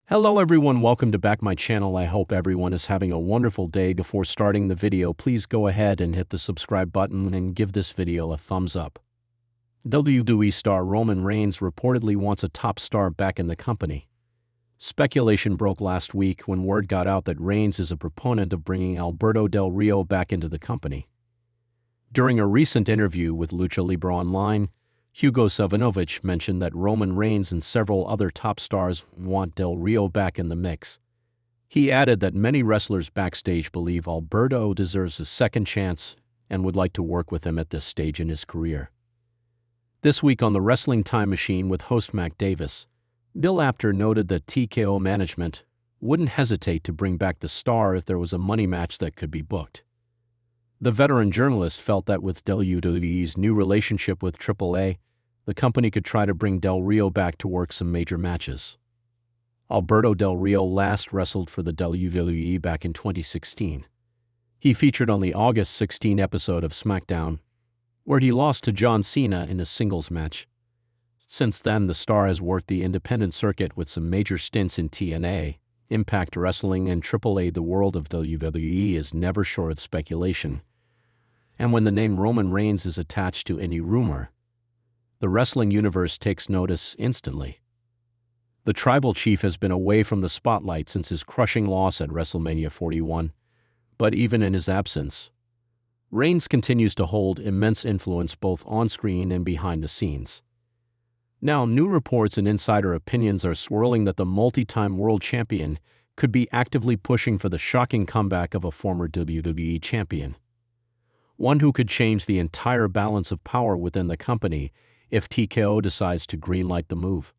Hello everyone, welcome to back my channel. I hope everyone is having a wonderful day. Before starting the video, please go ahead and hit the subscribe button and give this video a thumbs up. WWE star Roman Reigns reportedly wants a top star back in the company. Speculation broke last week when word got out that Reigns is a proponent of bringing Alberto Del Rio back into the company. During a recent interview with Lucha Libre Online, Hugo Savinovich mentioned that Roman Reigns and several other top stars want Del Rio back in the mix. He added that many wrestlers backstage believe Alberto deserves a second chance and would like to work with him at this stage in his career. This week on the Wrestling Time Machine with host Mac Davis, Bill Apter noted that TKO management wouldn't hesitate to bring back the star if there was a money match that could be booked. The veteran journalist felt that with WWE's new relationship with AAA, the company could try to bring Del Rio back to work some major matches. Alberto Del Rio last wrestled for the WWE back in 2016. He featured on the August 16 episode of SmackDown, where he lost to John Cena in a singles match. Since then, the star has worked the independent circuit with some major stints in TNA, Impact Wrestling, and AAA. The world of WWE is never short of speculation. And when the name Roman Reigns is attached to any rumor, the wrestling universe takes notice instantly. The tribal chief has been away from the spotlight since his crushing loss at WrestleMania 41, but even in his absence, Reigns continues to hold immense influence both on-screen and behind the scenes. Now, new reports and insider opinions are swirling that the multi-time world champion could be actively pushing for the shocking comeback of a former WWE champion, one who could change the entire balance of power within the company if TKO decides to greenlight the move.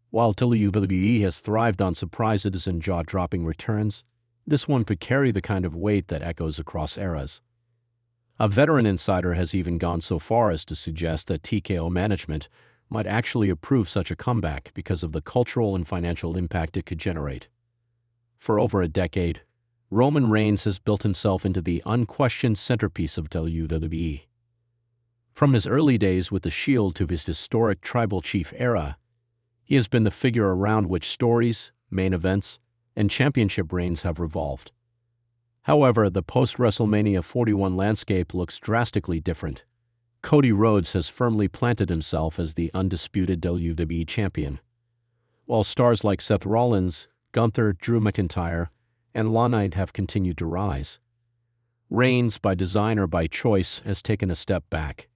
While WWE has thrived on surprises and jaw-dropping returns, this one could carry the kind of weight that echoes across eras. A veteran insider has even gone so far as to suggest that TKO management might actually approve such a comeback because of the cultural and financial impact it could generate. For over a decade, Roman Reigns has built himself into the unquestioned centerpiece of WWE. From his early days with the Shield to his historic tribal chief era, he has been the figure around which stories, main events, and championship reigns have revolved. However, the post-WrestleMania 41 landscape looks drastically different. Cody Rhodes has firmly planted himself as the undisputed WWE champion, while stars like Seth Rollins, Gunther, Drew McIntyre, and Lana have continued to rise. Reigns, by design or by choice, has taken a step back.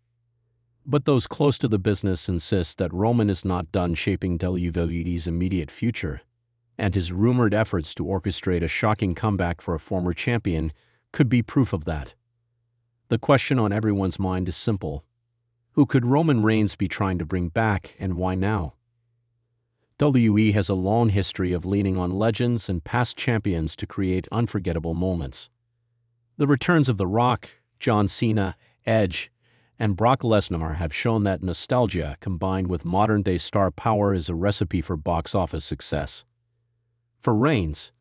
But those close to the business insist that Roman is not done shaping WWE's immediate future, and his rumored efforts to orchestrate a shocking comeback for a former champion could be proof of that. The question on everyone's mind is simple. Who could Roman Reigns be trying to bring back, and why now? WWE has a long history of leaning on legends and past champions to create unforgettable moments. The returns of The Rock, John Cena, Edge, and Brock Lesnar have shown that nostalgia combined with modern-day star power is a recipe for box office success. For Reigns,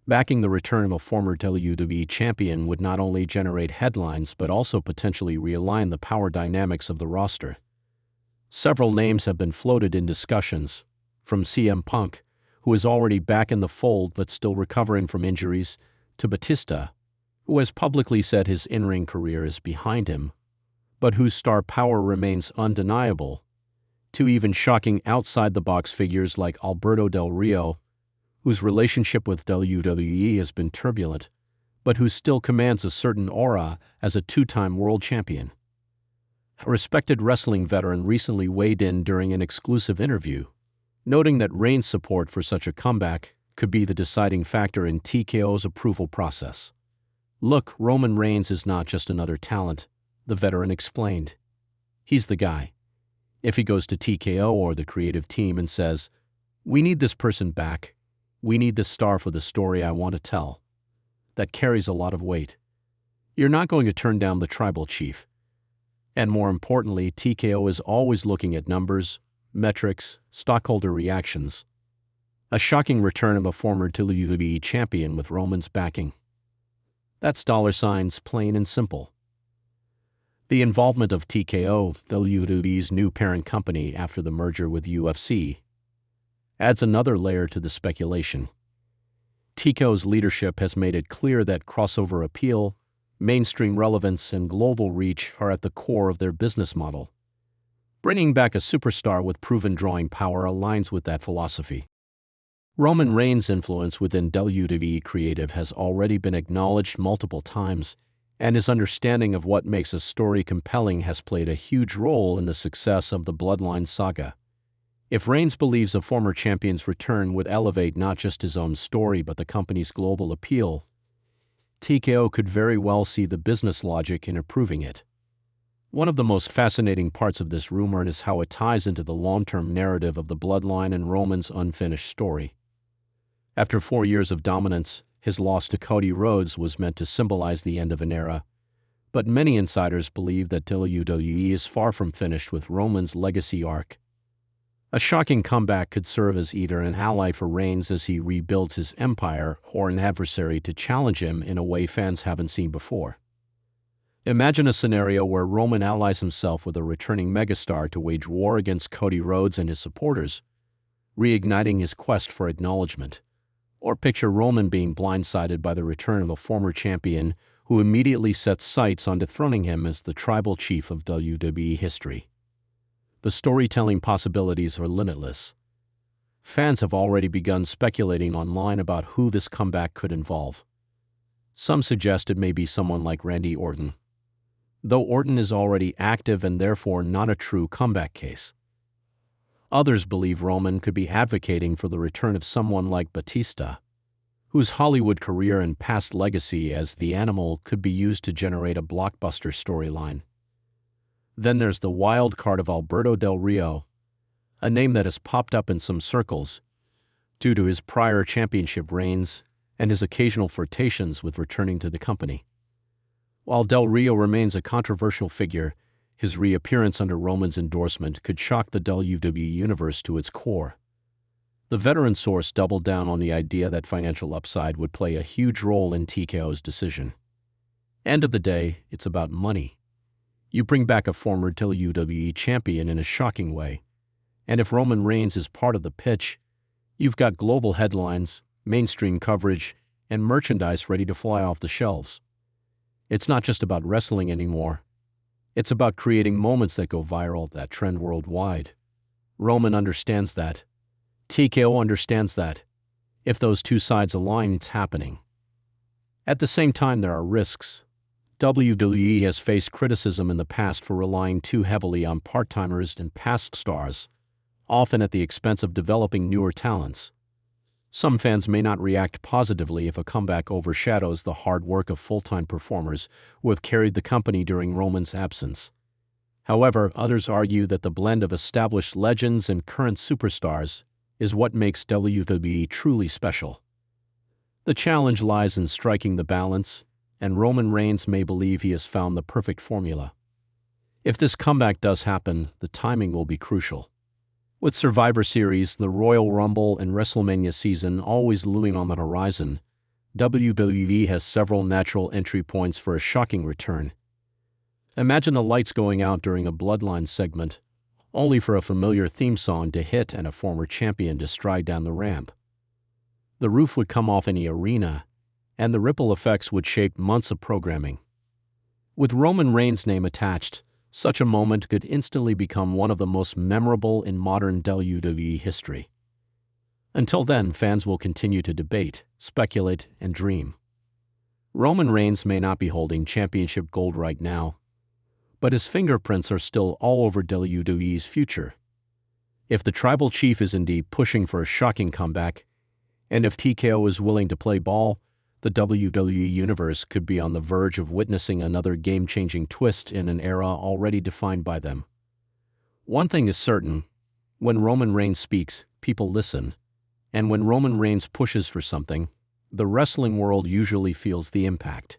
backing the return of a former WWE champion would not only generate headlines but also potentially realign the power dynamics of the roster. Several names have been floated in discussions, from CM Punk, who is already back in the fold but still recovering from injuries, to Batista, who has publicly said his in-ring career is behind him, but whose star power remains undeniable, to even shocking outside-the-box figures like Alberto Del Rio, whose relationship with WWE has been turbulent, but who still commands a certain aura as a two-time world champion. A respected wrestling veteran recently weighed in during an exclusive interview, noting that Reigns' support for such a comeback could be the deciding factor in TKO's approval process. "Look, Roman Reigns is not just another talent," the veteran explained. "He's the guy. If he goes to TKO or the creative team and says, 'We need this person back. We need this star for the story I want to tell,' that carries a lot of weight. You're not going to turn down the tribal chief." And more importantly, TKO is always looking at numbers, metrics, stockholder reactions. A shocking return of a former WWE champion with Roman's backing. That's dollar signs, plain and simple. The involvement of TKO, WWE's new parent company after the merger with UFC. adds another layer to the speculation. TKO's leadership has made it clear that crossover appeal, mainstream relevance, and global reach are at the core of their business model. Bringing back a superstar with proven drawing power aligns with that philosophy. Roman Reigns' influence within WWE creative has already been acknowledged multiple times, and his understanding of what makes a story compelling has played a huge role in the success of the Bloodline saga. If Reigns believes a former champion's return would elevate not just his own story but the company's global appeal, TKO could very well see the business logic in approving it. One of the most fascinating parts of this rumor is how it ties into the long-term narrative of the Bloodline and Roman's unfinished story. After 4 years of dominance, his loss to Cody Rhodes was meant to symbolize the end of an era, but many insiders believe that WWE is far from finished with Roman's legacy arc. A shocking comeback could serve as either an ally for Reigns as he rebuilds his empire or an adversary to challenge him in a way fans haven't seen before. Imagine a scenario where Roman allies himself with a returning megastar to wage war against Cody Rhodes and his supporters, reigniting his quest for acknowledgement. Or picture Roman being blindsided by the return of a former champion who immediately sets sights on dethroning him as the tribal chief of WWE history. The storytelling possibilities are limitless. Fans have already begun speculating online about who this comeback could involve. Some suggest it may be someone like Randy Orton, though Orton is already active and therefore not a true comeback case. Others believe Roman could be advocating for the return of someone like Batista, whose Hollywood career and past legacy as the Animal could be used to generate a blockbuster storyline. Then there's the wild card of Alberto Del Rio, a name that has popped up in some circles due to his prior championship reigns and his occasional flirtations with returning to the company. While Del Rio remains a controversial figure, his reappearance under Roman's endorsement could shock the WWE universe to its core. The veteran source doubled down on the idea that financial upside would play a huge role in TKO's decision. End of the day, it's about money. You bring back a former WWE champion in a shocking way, and if Roman Reigns is part of the pitch, you've got global headlines, mainstream coverage, and merchandise ready to fly off the shelves. It's not just about wrestling anymore. It's about creating moments that go viral, that trend worldwide. Roman understands that. TKO understands that. If those two sides align, it's happening. At the same time, there are risks. WWE has faced criticism in the past for relying too heavily on part-timers and past stars, often at the expense of developing newer talents. Some fans may not react positively if a comeback overshadows the hard work of full-time performers who have carried the company during Roman's absence. However, others argue that the blend of established legends and current superstars is what makes WWE truly special. The challenge lies in striking the balance, and Roman Reigns may believe he has found the perfect formula. If this comeback does happen, the timing will be crucial. With Survivor Series, the Royal Rumble, and WrestleMania season always looming on the horizon, WWE has several natural entry points for a shocking return. Imagine the lights going out during a Bloodline segment, only for a familiar theme song to hit and a former champion to stride down the ramp. The roof would come off any arena, and the ripple effects would shape months of programming. With Roman Reigns' name attached, such a moment could instantly become one of the most memorable in modern WWE history. Until then, fans will continue to debate, speculate, and dream. Roman Reigns may not be holding championship gold right now, but his fingerprints are still all over WWE's future. If the tribal chief is indeed pushing for a shocking comeback, and if TKO is willing to play ball, the WWE Universe could be on the verge of witnessing another game-changing twist in an era already defined by them. One thing is certain: when Roman Reigns speaks, people listen. And when Roman Reigns pushes for something, the wrestling world usually feels the impact.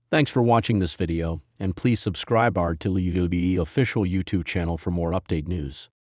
Thanks for watching this video, and please subscribe our WWE official YouTube channel for more update news.